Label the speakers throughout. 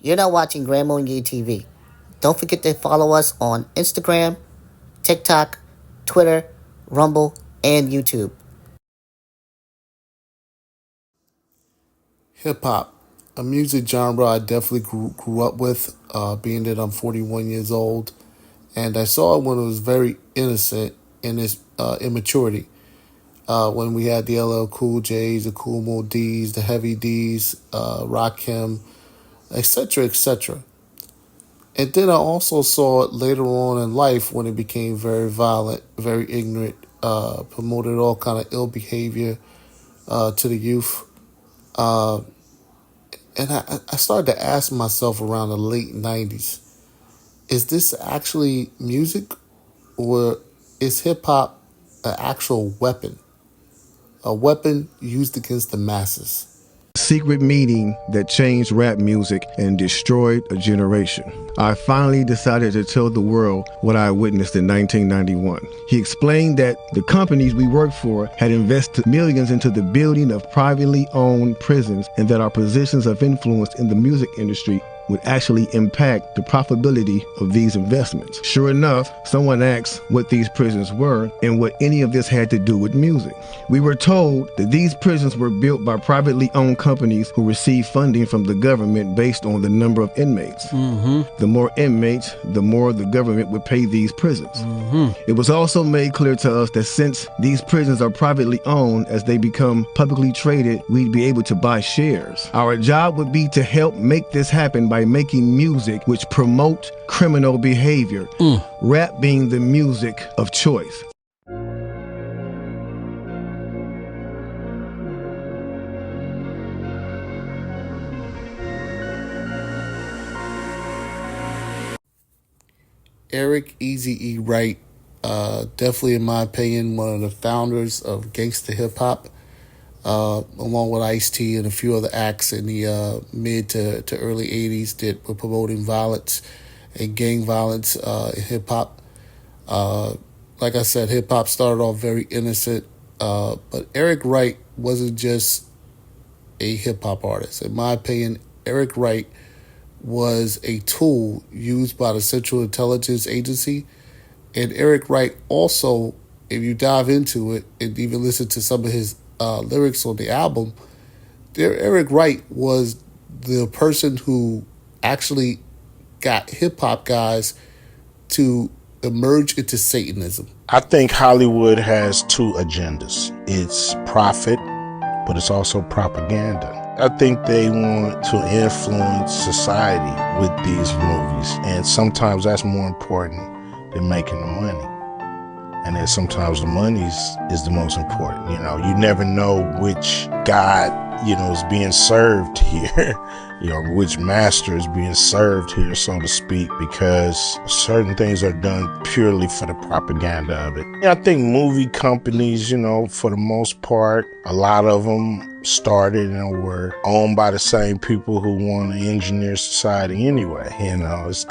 Speaker 1: You're not watching Grand Marnier TV. Don't forget to follow us on Instagram, TikTok, Twitter, Rumble, and YouTube.
Speaker 2: Hip hop, a music genre I definitely grew up with, being that I'm 41 years old. And I saw it when it was very innocent in its immaturity. When we had the LL Cool J's, the Cool Mo D's, the Heavy D's, Rakim, etc., etc. And then I also saw it later on in life when it became very violent, very ignorant, promoted all kind of ill behavior to the youth. Uh, and I started to ask myself around the late 90s, is this actually music, or is hip hop an actual weapon? A weapon used against the masses?
Speaker 3: Secret meeting that changed rap music and destroyed a generation. I finally decided to tell the world what I witnessed in 1991. He explained that the companies we worked for had invested millions into the building of privately owned prisons, and that our positions of influence in the music industry would actually impact the profitability of these investments. Sure enough, someone asked what these prisons were and what any of this had to do with music. We were told that these prisons were built by privately owned companies who received funding from the government based on the number of inmates. The more inmates, the more the government would pay these prisons. It was also made clear to us that since these prisons are privately owned, as they become publicly traded, we'd be able to buy shares. Our job would be to help make this happen by making music which promote criminal behavior, rap being the music of choice.
Speaker 2: Eric Eazy-E Wright, definitely in my opinion, one of the founders of gangsta hip hop, along with Ice-T and a few other acts in the mid to early 80s that were promoting violence and gang violence in hip hop. Like I said, hip hop started off very innocent, but Eric Wright wasn't just a hip hop artist. In my opinion, Eric Wright was a tool used by the Central Intelligence Agency. And Eric Wright also, if you dive into it and even listen to some of his lyrics on the album, Eric Wright was the person who actually got hip hop guys to emerge into Satanism.
Speaker 4: I think Hollywood has two agendas. It's profit, but it's also propaganda. I think they want to influence society with these movies, and sometimes that's more important than making the money. And then sometimes the money is the most important. You know, you never know which God, is being served here, which master is being served here, so to speak, because certain things are done purely for the propaganda of it. I think movie companies, for the most part, a lot of them started and were owned by the same people who want to engineer society anyway. It's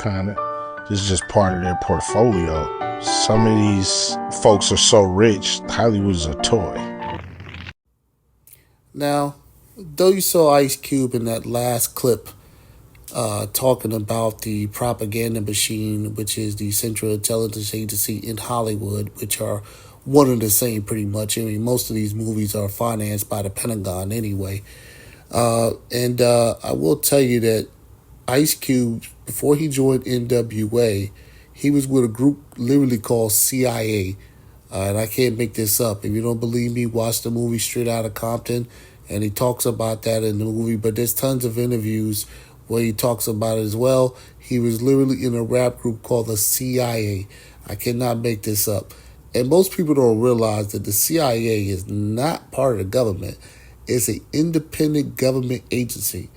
Speaker 4: just part of their portfolio. Some of these folks are so rich, Hollywood's a toy.
Speaker 2: Now, though you saw Ice Cube in that last clip talking about the propaganda machine, which is the Central Intelligence Agency in Hollywood, which are one and the same pretty much. I mean, most of these movies are financed by the Pentagon anyway. And I will tell you that Ice Cube, before he joined NWA, he was with a group literally called CIA. And I can't make this up. If you don't believe me, watch the movie Straight Outta Compton. And he talks about that in the movie. But there's tons of interviews where he talks about it as well. He was literally in a rap group called the CIA. I cannot make this up. And most people don't realize that the CIA is not part of the government. It's an independent government agency,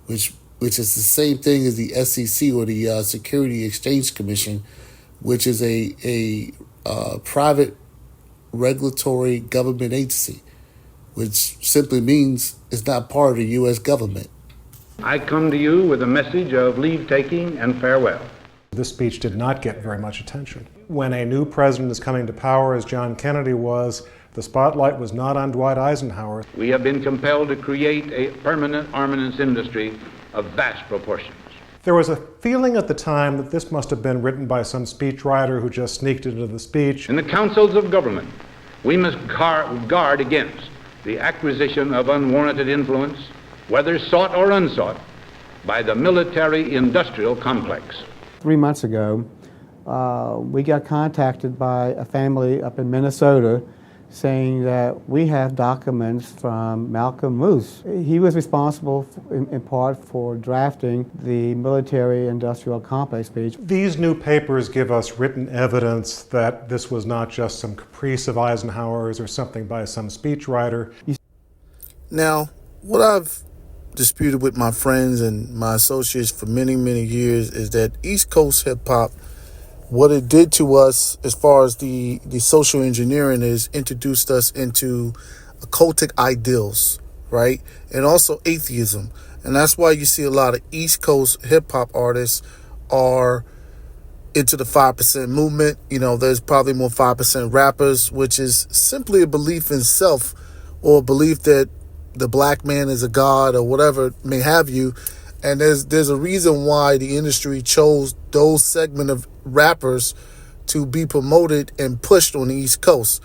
Speaker 2: which is the same thing as the SEC, or the Security Exchange Commission, which is a private regulatory government agency, which simply means it's not part of the U.S. government.
Speaker 5: I come to you with a message of leave-taking and farewell.
Speaker 6: This speech did not get very much attention. When a new president is coming to power, as John Kennedy was, the spotlight was not on Dwight Eisenhower.
Speaker 5: We have been compelled to create a permanent armaments industry of vast proportions.
Speaker 6: There was a feeling at the time that this must have been written by some speechwriter who just sneaked into the speech.
Speaker 5: In the councils of government, we must guard against the acquisition of unwarranted influence, whether sought or unsought, by the military-industrial complex.
Speaker 7: 3 months ago, we got contacted by a family up in Minnesota saying that we have documents from Malcolm Moose. He was responsible in part for drafting the military-industrial complex speech.
Speaker 6: These new papers give us written evidence that this was not just some caprice of Eisenhower's or something by some speechwriter.
Speaker 2: Now, what I've disputed with my friends and my associates for many, many years is that East Coast hip-hop, what it did to us as far as the social engineering is introduced us into occultic ideals, right? And also atheism. And that's why you see a lot of East Coast hip hop artists are into the 5% movement. You know, there's probably more 5% rappers, which is simply a belief in self or a belief that the black man is a god or whatever may have you. And there's a reason why the industry chose those segment of rappers to be promoted and pushed on the East Coast.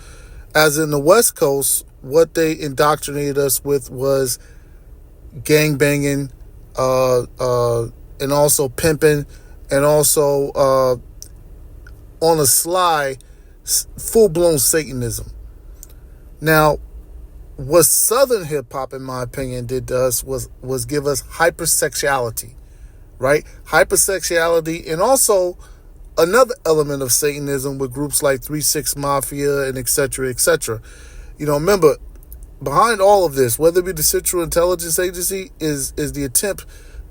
Speaker 2: As in the West Coast, what they indoctrinated us with was gangbanging, and also pimping, and also on the sly, full-blown Satanism. Now, what Southern hip-hop, in my opinion, did to us was give us hypersexuality, right? Hypersexuality, and also another element of Satanism with groups like 3-6 Mafia and et cetera, et cetera. You know, remember, behind all of this, whether it be the Central Intelligence Agency, is the attempt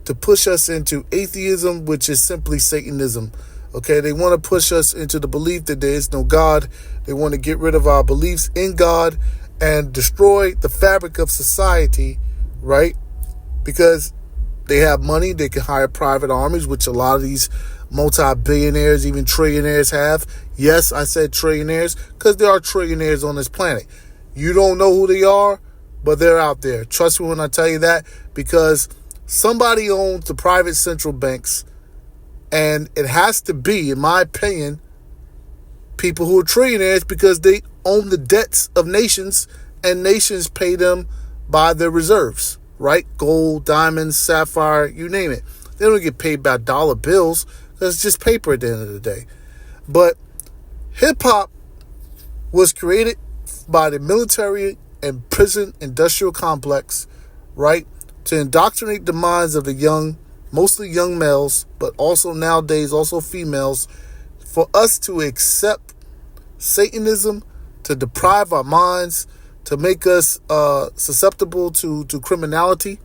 Speaker 2: to push us into atheism, which is simply Satanism. Okay, they want to push us into the belief that there is no God. They want to get rid of our beliefs in God and destroy the fabric of society, right? Because they have money, they can hire private armies, which a lot of these multi-billionaires, even trillionaires have. Yes, I said trillionaires because there are trillionaires on this planet. You don't know who they are, but they're out there. Trust me when I tell you that, because somebody owns the private central banks, and it has to be, in my opinion, people who are trillionaires because they own the debts of nations, and nations pay them by their reserves, right? Gold, diamonds, sapphire, you name it. They don't get paid by dollar bills because it's just paper at the end of the day. But hip-hop was created by the military and prison industrial complex, right, to indoctrinate the minds of the young, mostly young males, but also nowadays also females, for us to accept Satanism, to deprive our minds, to make us susceptible to criminality,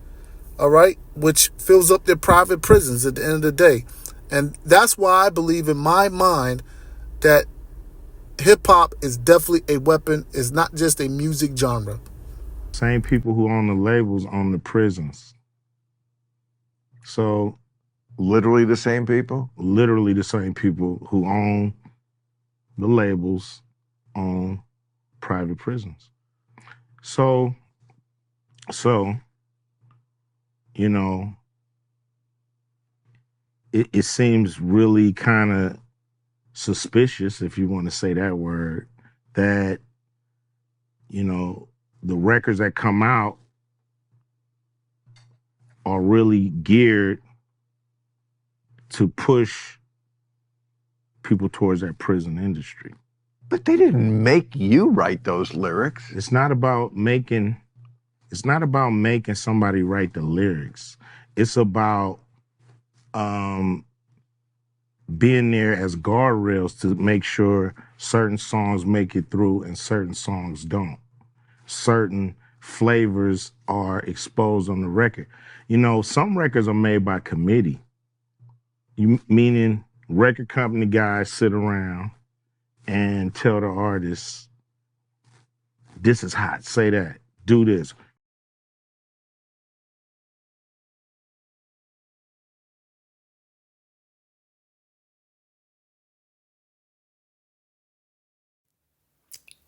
Speaker 2: all right, which fills up their private prisons at the end of the day. And that's why I believe in my mind that hip-hop is definitely a weapon. It's not just a music genre.
Speaker 4: Same people who own the labels own the prisons. So
Speaker 8: literally the same people?
Speaker 4: Literally the same people who own the labels own private prisons. So, you know, it seems really kind of suspicious, if you want to say that word, that, you know, the records that come out are really geared to push people towards that prison industry.
Speaker 8: But they didn't make you write those lyrics.
Speaker 4: It's not about making somebody write the lyrics. It's about being there as guardrails to make sure certain songs make it through and certain songs don't. Certain flavors are exposed on the record. You know, some records are made by committee. Meaning record company guys sit around and tell the artists, this is hot, say that, do this.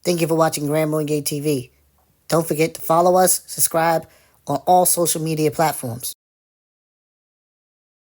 Speaker 1: Thank you for watching Grand Moingate TV. Don't forget to follow us, subscribe on all social media platforms.